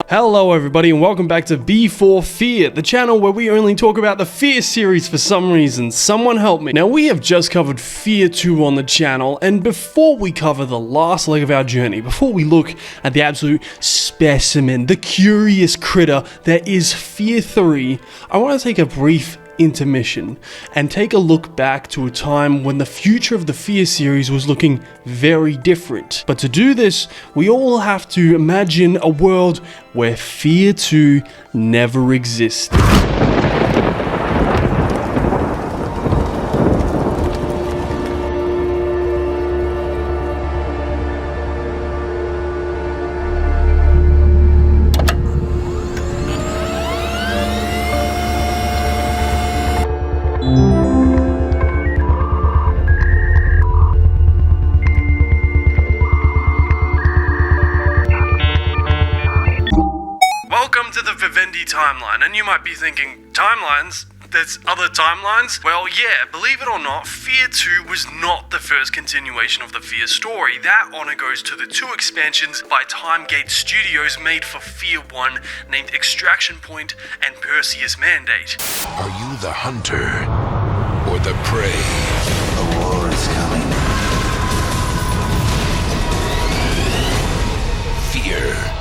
Hello everybody and welcome back to Before Fear, the channel where we only talk about the Fear series for some reason. Someone help me. Now we have just covered Fear 2 on the channel, and before we cover the last leg of our journey, before we look at the absolute specimen, the curious critter that is Fear 3, I want to take a brief intermission and take a look back to a time when the future of the F.E.A.R series was looking very different. But to do this, we all have to imagine a world where F.E.A.R 2 never existed. Welcome to the Vivendi timeline, and you might be thinking, timelines? There's other timelines? Well, yeah, believe it or not, F.E.A.R 2 was not the first continuation of the F.E.A.R story. That honor goes to the two expansions by Timegate Studios made for F.E.A.R 1 named Extraction Point and Perseus Mandate. Are you the hunter or the prey? The war is coming. Fear.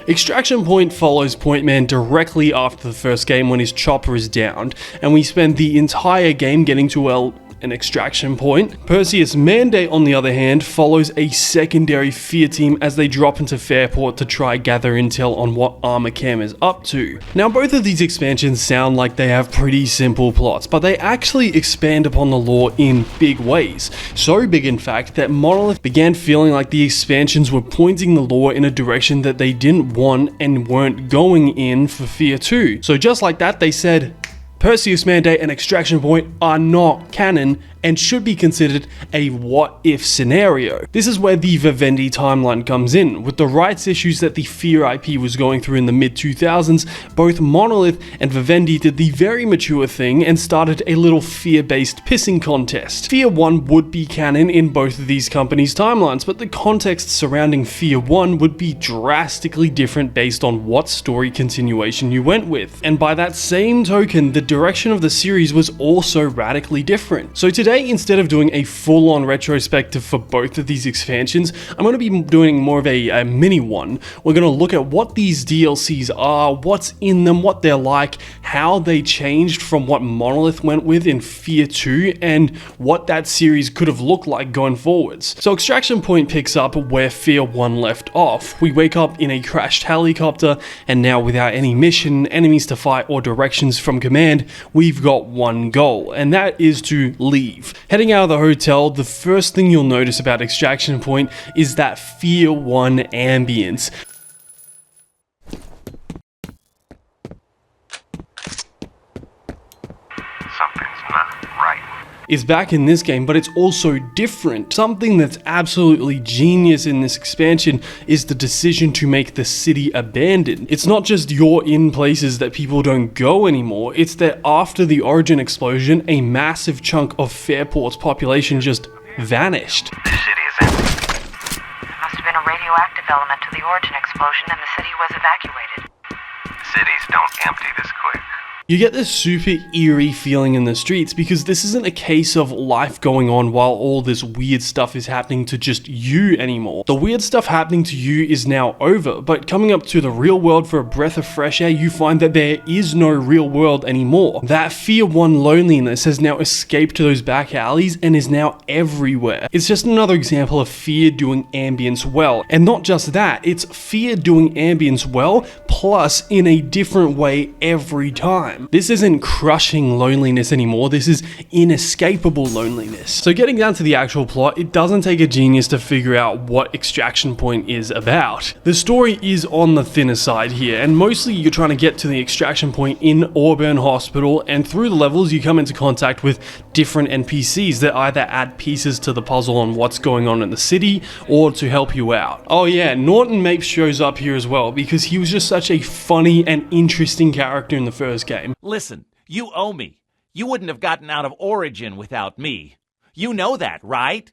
Extraction Point follows Point Man directly after the first game when his chopper is downed, and we spend the entire game getting to, well, an extraction point. Perseus Mandate, on the other hand, follows a secondary F.E.A.R team as they drop into Fairport to try gather intel on what Armor Cam is up to. Now, both of these expansions sound like they have pretty simple plots, but they actually expand upon the lore in big ways. So big, in fact, that Monolith began feeling like the expansions were pointing the lore in a direction that they didn't want and weren't going in for F.E.A.R 2. So just like that, they said, Perseus Mandate and Extraction Point are not canon and should be considered a what-if scenario. This is where the Vivendi timeline comes in. With the rights issues that the F.E.A.R IP was going through in the mid-2000s, both Monolith and Vivendi did the very mature thing and started a little F.E.A.R-based pissing contest. F.E.A.R 1 would be canon in both of these companies' timelines, but the context surrounding F.E.A.R 1 would be drastically different based on what story continuation you went with. And by that same token, the direction of the series was also radically different. So today, instead of doing a full-on retrospective for both of these expansions, I'm going to be doing more of a mini one. We're going to look at what these DLCs are, what's in them, what they're like, how they changed from what Monolith went with in F.E.A.R 2, and what that series could have looked like going forwards. So Extraction Point picks up where F.E.A.R 1 left off. We wake up in a crashed helicopter, and now without any mission, enemies to fight, or directions from command, we've got one goal, and that is to leave. Heading out of the hotel, the first thing you'll notice about Extraction Point is that F.E.A.R 1 ambience. Something's not right. Is back in this game, but it's also different. Something that's absolutely genius in this expansion is the decision to make the city abandoned. It's not just you're in places that people don't go anymore, it's that after the Origin explosion, a massive chunk of Fairport's population just vanished. The city is empty. There must have been a radioactive element to the Origin explosion and the city was evacuated. Cities don't empty this quick. You get this super eerie feeling in the streets because this isn't a case of life going on while all this weird stuff is happening to just you anymore. The weird stuff happening to you is now over, but coming up to the real world for a breath of fresh air, you find that there is no real world anymore. That F.E.A.R 1 loneliness has now escaped to those back alleys and is now everywhere. It's just another example of F.E.A.R doing ambience well. And not just that, it's F.E.A.R doing ambience well, plus in a different way every time. This isn't crushing loneliness anymore, this is inescapable loneliness. So getting down to the actual plot, it doesn't take a genius to figure out what Extraction Point is about. The story is on the thinner side here, and mostly you're trying to get to the extraction point in Auburn Hospital, and through the levels you come into contact with different NPCs that either add pieces to the puzzle on what's going on in the city, or to help you out. Oh yeah, Norton Mapes shows up here as well, because he was just such a funny and interesting character in the first game. Listen, you owe me. You wouldn't have gotten out of Origin without me. You know that, right?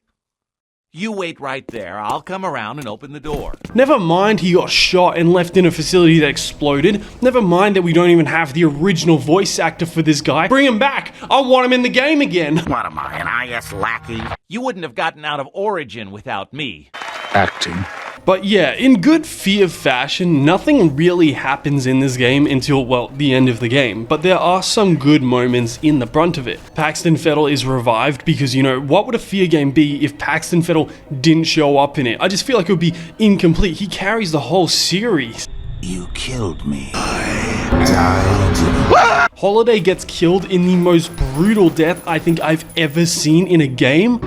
You wait right there. I'll come around and open the door. Never mind he got shot and left in a facility that exploded. Never mind that we don't even have the original voice actor for this guy. Bring him back. I want him in the game again. What am I, an IS lackey? You wouldn't have gotten out of Origin without me. Acting. But yeah, in good F.E.A.R fashion, nothing really happens in this game until, well, the end of the game. But there are some good moments in the brunt of it. Paxton Fettel is revived because, you know, what would a F.E.A.R game be if Paxton Fettel didn't show up in it? I just feel like it would be incomplete. He carries the whole series. You killed me. I died. Holiday gets killed in the most brutal death I think I've ever seen in a game.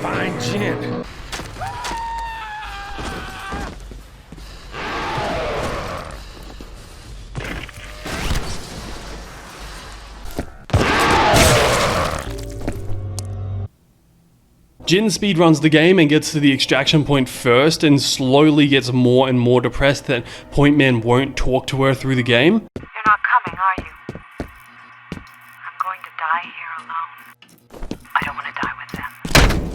Fine chin. Jin speedruns the game and gets to the extraction point first and slowly gets more and more depressed that Point Man won't talk to her through the game. You're not coming, are you? I'm going to die here alone. I don't want to die with them.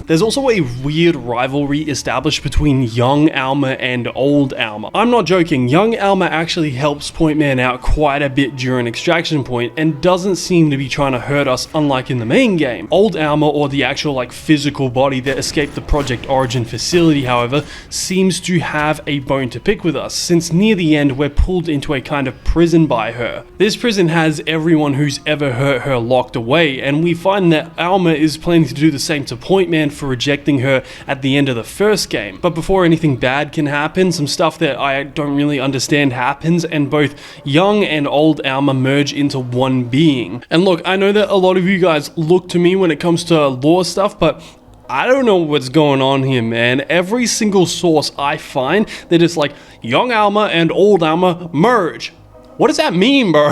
There's also a weird rivalry established between young Alma and old Alma. I'm not joking, young Alma actually helps Point Man out quite a bit during Extraction Point and doesn't seem to be trying to hurt us unlike in the main game. Old Alma, or the actual physical body that escaped the Project Origin facility, however, seems to have a bone to pick with us, since near the end we're pulled into a kind of prison by her. This prison has everyone who's ever hurt her locked away, and we find that Alma is planning to do the same to Point Man for rejecting her at the end of the first game. But before anything bad can happen, some stuff that I don't really understand happens, and both young and old Alma merge into one being. And look, I know that a lot of you guys look to me when it comes to lore stuff, but I don't know what's going on here, man. Every single source I find, they're just like, young Alma and old Alma merge. What does that mean, bro?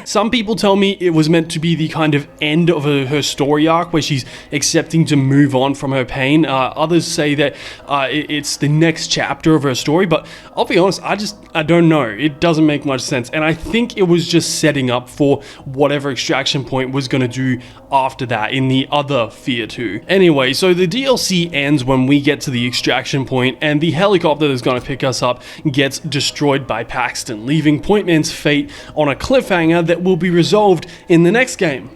Some people tell me it was meant to be the kind of end of her story arc where she's accepting to move on from her pain. Others say that it's the next chapter of her story, but I'll be honest, I don't know. It doesn't make much sense. And I think it was just setting up for whatever Extraction Point was going to do after that in the other F.E.A.R 2. Anyway, so the DLC ends when we get to the Extraction Point and the helicopter that's going to pick us up gets destroyed by Paxton, leaving Point Man's fate on a cliffhanger that will be resolved in the next game.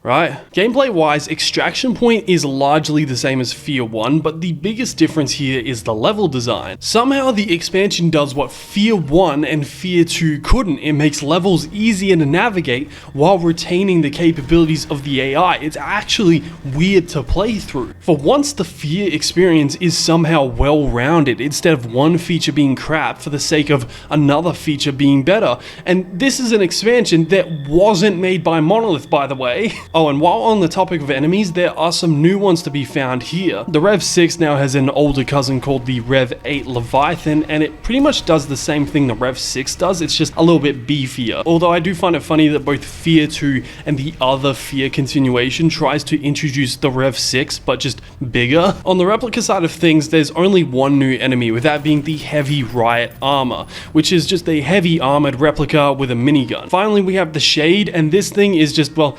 Right? Gameplay wise, Extraction Point is largely the same as F.E.A.R 1, but the biggest difference here is the level design. Somehow the expansion does what F.E.A.R 1 and F.E.A.R 2 couldn't. It makes levels easier to navigate while retaining the capabilities of the AI. It's actually weird to play through. For once, the F.E.A.R experience is somehow well-rounded, instead of one feature being crap for the sake of another feature being better. And this is an expansion that wasn't made by Monolith, by the way. Oh, and while on the topic of enemies, there are some new ones to be found here. The Rev 6 now has an older cousin called the Rev 8 Leviathan, and it pretty much does the same thing the Rev 6 does, it's just a little bit beefier. Although I do find it funny that both F.E.A.R 2 and the other F.E.A.R continuation tries to introduce the Rev 6, but just bigger. On the replica side of things, there's only one new enemy, with that being the Heavy Riot Armor, which is just a heavy armored replica with a minigun. Finally, we have the Shade, and this thing is just, well,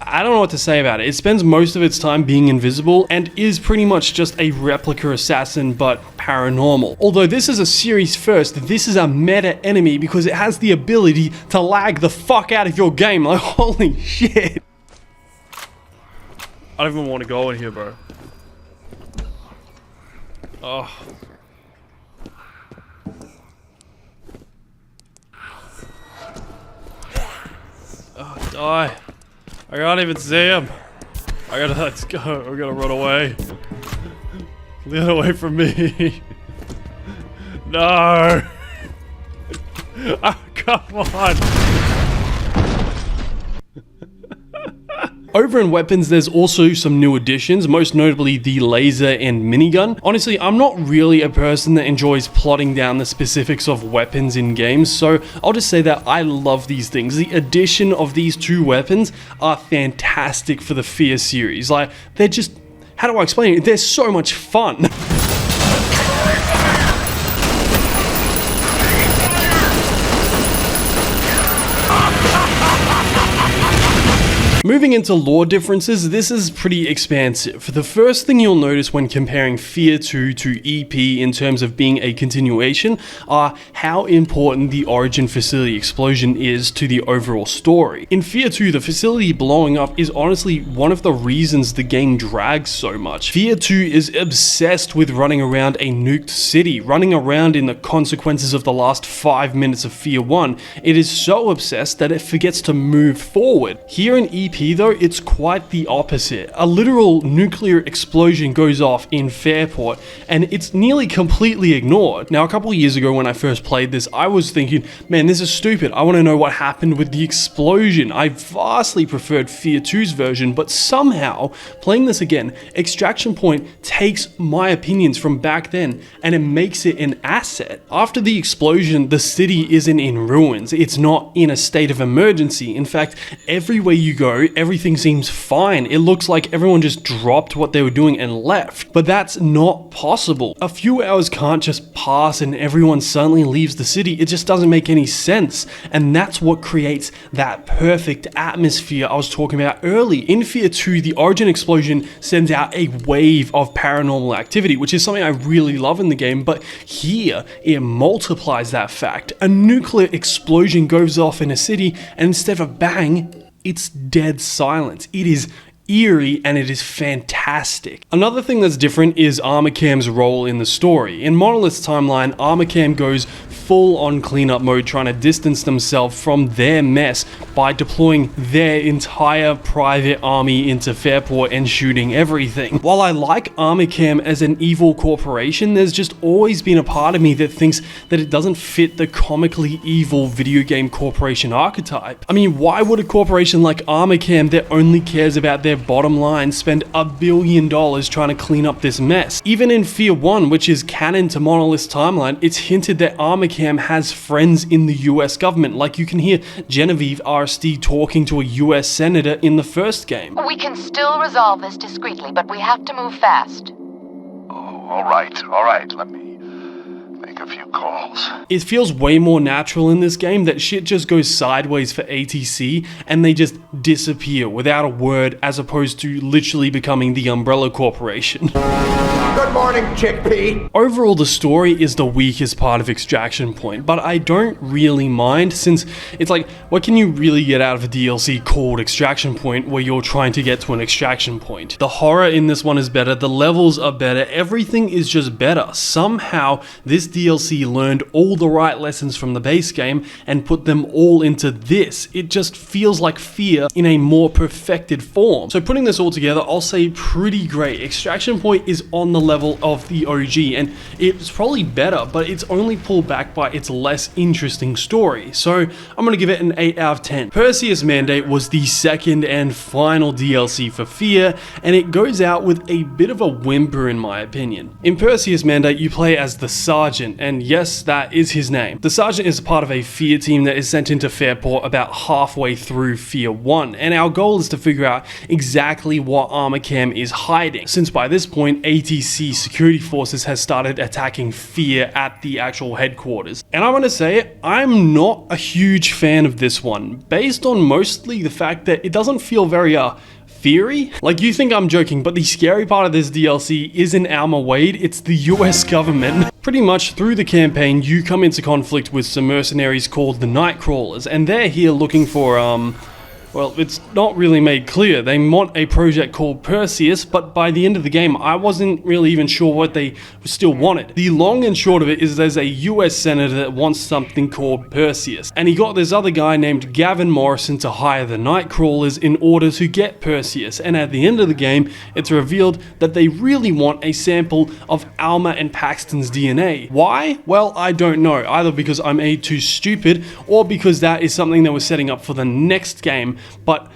I don't know what to say about it. It spends most of its time being invisible and is pretty much just a replica assassin, but paranormal. Although this is a series first, this is a meta enemy because it has the ability to lag the fuck out of your game. Like, holy shit. I don't even want to go in here, bro. Oh. Oh, die. I can't even see him. Let's go. We're gonna run away. Get away from me. No. Oh, come on. Over in weapons, there's also some new additions, most notably the laser and minigun. Honestly, I'm not really a person that enjoys plotting down the specifics of weapons in games, so I'll just say that I love these things. The addition of these two weapons are fantastic for the F.E.A.R series. Like, they're just, how do I explain it? They're so much fun. Moving into lore differences, this is pretty expansive. The first thing you'll notice when comparing F.E.A.R 2 to EP in terms of being a continuation are how important the Origin facility explosion is to the overall story. In F.E.A.R 2, the facility blowing up is honestly one of the reasons the game drags so much. F.E.A.R 2 is obsessed with running around a nuked city, running around in the consequences of the last 5 minutes of F.E.A.R 1. It is so obsessed that it forgets to move forward. Here in EP though, it's quite the opposite. A literal nuclear explosion goes off in Fairport and it's nearly completely ignored. Now, a couple of years ago when I first played this, I was thinking, man, this is stupid. I want to know what happened with the explosion. I vastly preferred F.E.A.R 2's version, but somehow, playing this again, Extraction Point takes my opinions from back then and it makes it an asset. After the explosion, the city isn't in ruins. It's not in a state of emergency. In fact, everywhere you go, everything seems fine. It looks like everyone just dropped what they were doing and left. But that's not possible. A few hours can't just pass and everyone suddenly leaves the city. It just doesn't make any sense. And that's what creates that perfect atmosphere I was talking about early. In F.E.A.R 2, the Origin explosion sends out a wave of paranormal activity, which is something I really love in the game, but here it multiplies that fact. A nuclear explosion goes off in a city and instead of bang, it's dead silence. It is eerie and it is fantastic. Another thing that's different is Armorcam's role in the story. In Monolith's timeline, Armorcam goes full on cleanup mode, trying to distance themselves from their mess by deploying their entire private army into Fairport and shooting everything. While I like Armorcam as an evil corporation, there's just always been a part of me that thinks that it doesn't fit the comically evil video game corporation archetype. I mean, why would a corporation like Armorcam that only cares about their bottom line spend $1 billion trying to clean up this mess? Even in F.E.A.R 1, which is canon to Monolith's timeline, it's hinted that Armorcam has friends in the US government. Like, you can hear Genevieve RSD talking to a US senator in the first game. We can still resolve this discreetly, but we have to move fast. Oh, all right. Let me make a few calls. It feels way more natural in this game that shit just goes sideways for ATC and they just disappear without a word, as opposed to literally becoming the Umbrella Corporation. Good morning, chickpea. Overall, the story is the weakest part of Extraction Point, but I don't really mind, since it's like, what can you really get out of a DLC called Extraction Point where you're trying to get to an extraction point? The horror in this one is better, the levels are better, everything is just better. Somehow, this DLC learned all the right lessons from the base game and put them all into this. It just feels like F.E.A.R in a more perfected form. So putting this all together, I'll say pretty great. Extraction Point is on the level of the OG, and it's probably better, but it's only pulled back by its less interesting story. So I'm gonna give it an 8 out of 10. Perseus Mandate was the second and final DLC for F.E.A.R, and it goes out with a bit of a whimper in my opinion. In Perseus Mandate, you play as the Sergeant, and yes, that is his name. The Sergeant is part of a F.E.A.R team that is sent into Fairport about halfway through F.E.A.R 1, and our goal is to figure out exactly what Armorcam is hiding, since by this point, ATC security forces has started attacking F.E.A.R at the actual headquarters. And I want to say, I'm not a huge fan of this one, based on mostly the fact that it doesn't feel very F.E.A.R-y. Like, you think I'm joking, but the scary part of this DLC isn't Alma Wade, it's the US government. Pretty much through the campaign, you come into conflict with some mercenaries called the Nightcrawlers, and they're here looking for, well, it's not really made clear. They want a project called Perseus, but by the end of the game, I wasn't really even sure what they still wanted. The long and short of it is there's a US senator that wants something called Perseus, and he got this other guy named Gavin Morrison to hire the Nightcrawlers in order to get Perseus, and at the end of the game, it's revealed that they really want a sample of Alma and Paxton's DNA. Why? Well, I don't know, either because I'm too stupid, or because that is something they were setting up for the next game. But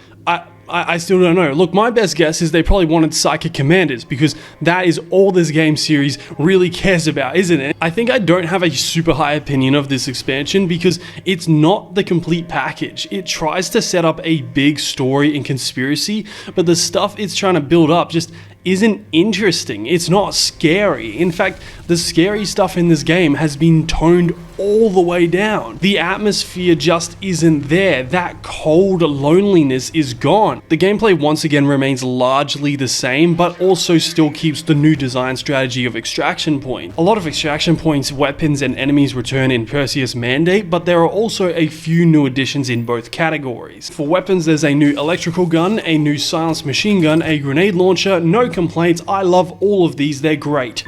I still don't know. Look, my best guess is they probably wanted Psychic Commanders, because that is all this game series really cares about, isn't it? I think I don't have a super high opinion of this expansion because it's not the complete package. It tries to set up a big story and conspiracy, but the stuff it's trying to build up just isn't interesting. It's not scary. In fact, the scary stuff in this game has been toned all the way down. The atmosphere just isn't there. That cold loneliness is gone. The gameplay once again remains largely the same, but also still keeps the new design strategy of extraction point. A lot of extraction points, weapons, and enemies return in Perseus Mandate, but there are also a few new additions in both categories. For weapons, there's a new electrical gun, a new silenced machine gun, a grenade launcher. No complaints. I love all of these. They're great.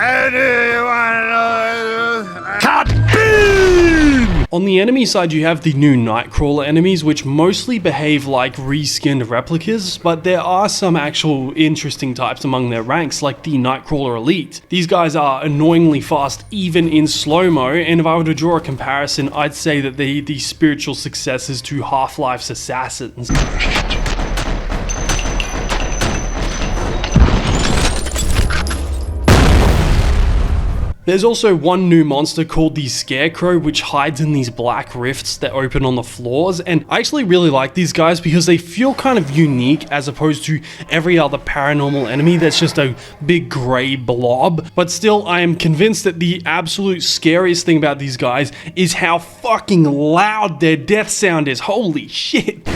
On the enemy side, you have the new Nightcrawler enemies, which mostly behave like reskinned replicas, but there are some actual interesting types among their ranks, like the Nightcrawler Elite. These guys are annoyingly fast, even in slow-mo, and if I were to draw a comparison, I'd say that they're the spiritual successors to Half-Life's Assassins. There's also one new monster called the Scarecrow, which hides in these black rifts that open on the floors, and I actually really like these guys because they feel kind of unique as opposed to every other paranormal enemy that's just a big grey blob. But still, I am convinced that the absolute scariest thing about these guys is how fucking loud their death sound is. Holy shit.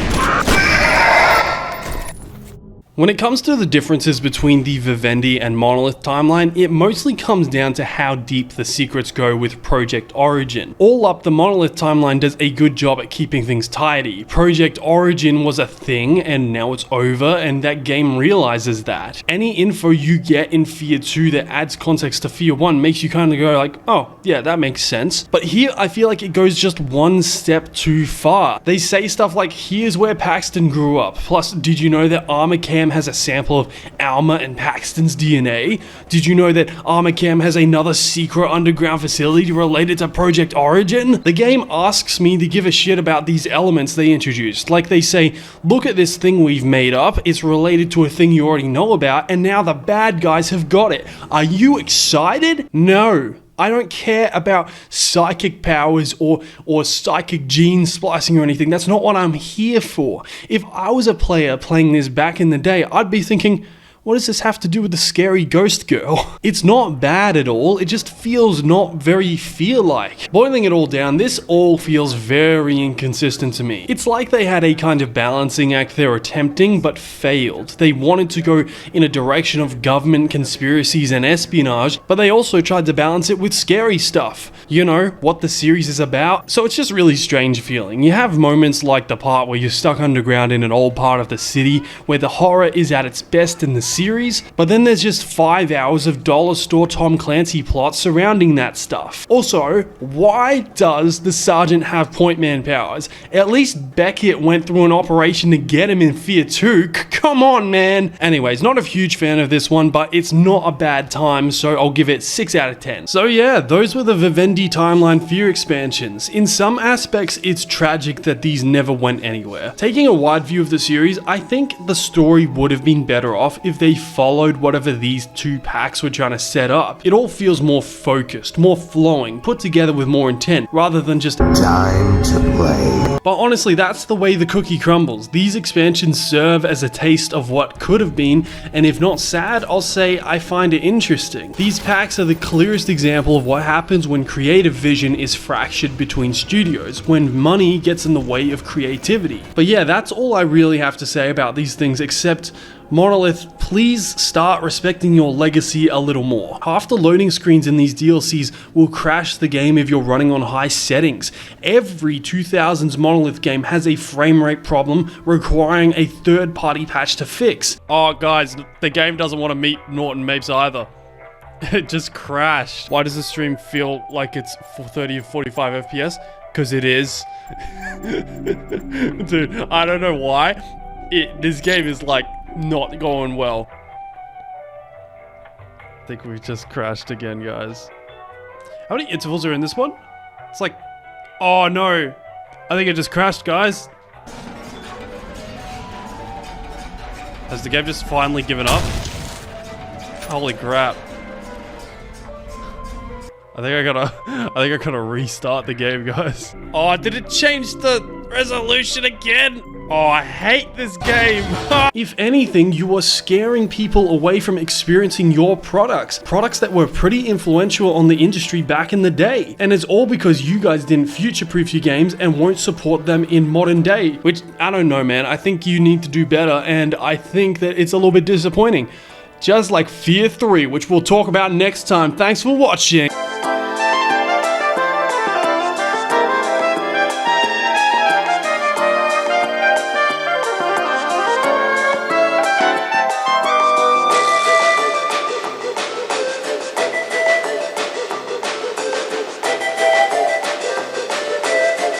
When it comes to the differences between the Vivendi and Monolith timeline, it mostly comes down to how deep the secrets go with Project Origin. All up, the Monolith timeline does a good job at keeping things tidy. Project Origin was a thing, and now it's over, and that game realizes that. Any info you get in F.E.A.R 2 that adds context to F.E.A.R 1 makes you kind of go like, oh, yeah, that makes sense. But here, I feel like it goes just one step too far. They say stuff like, here's where Paxton grew up. Plus, did you know that Armorcam has a sample of Alma and Paxton's DNA? Did you know that Armorcam has another secret underground facility related to Project Origin? The game asks me to give a shit about these elements they introduced. Like they say, look at this thing we've made up, it's related to a thing you already know about, and now the bad guys have got it. Are you excited? No. I don't care about psychic powers or psychic gene splicing or anything. That's not what I'm here for. If I was a player playing this back in the day, I'd be thinking, what does this have to do with the scary ghost girl? It's not bad at all, it just feels not very F.E.A.R-like. Boiling it all down, this all feels very inconsistent to me. It's like they had a kind of balancing act they were attempting, but failed. They wanted to go in a direction of government conspiracies and espionage, but they also tried to balance it with scary stuff. You know, what the series is about. So it's just really strange feeling. You have moments like the part where you're stuck underground in an old part of the city, where the horror is at its best in the series, but then there's just 5 hours of dollar store Tom Clancy plot surrounding that stuff. Also, why does the Sergeant have point man powers? At least Beckett went through an operation to get him in F.E.A.R 2. Come on, man. Anyways, not a huge fan of this one, but it's not a bad time, so I'll give it 6 out of 10. So yeah, those were the Vivendi timeline F.E.A.R expansions. In some aspects, it's tragic that these never went anywhere. Taking a wide view of the series, I think the story would have been better off if they followed whatever these two packs were trying to set up. It all feels more focused, more flowing, put together with more intent, rather than just Time to play. But honestly, that's the way the cookie crumbles. These expansions serve as a taste of what could have been, and if not sad, I'll say I find it interesting. These packs are the clearest example of what happens when creative vision is fractured between studios, when money gets in the way of creativity. But yeah, that's all I really have to say about these things, except Monolith, please start respecting your legacy a little more. Half the loading screens in these DLCs will crash the game if you're running on high settings. Every 2000s Monolith game has a frame rate problem requiring a third-party patch to fix. Oh guys, the game doesn't want to meet Norton Mapes either. It just crashed. Why does the stream feel like it's 30 or 45 FPS? Because it is. Dude, I don't know why. This game is like not going well. I think we just crashed again, guys. How many intervals are in this one? It's like, oh no. I think it just crashed, guys. Has the game just finally given up? Holy crap. I think I gotta restart the game, guys. Oh, did it change the resolution again? Oh, I hate this game. If anything, you are scaring people away from experiencing your products that were pretty influential on the industry back in the day. And it's all because you guys didn't future-proof your games and won't support them in modern day, which, I don't know, man. I think you need to do better, and I think that it's a little bit disappointing. Just like F.E.A.R 3, which we'll talk about next time. Thanks for watching.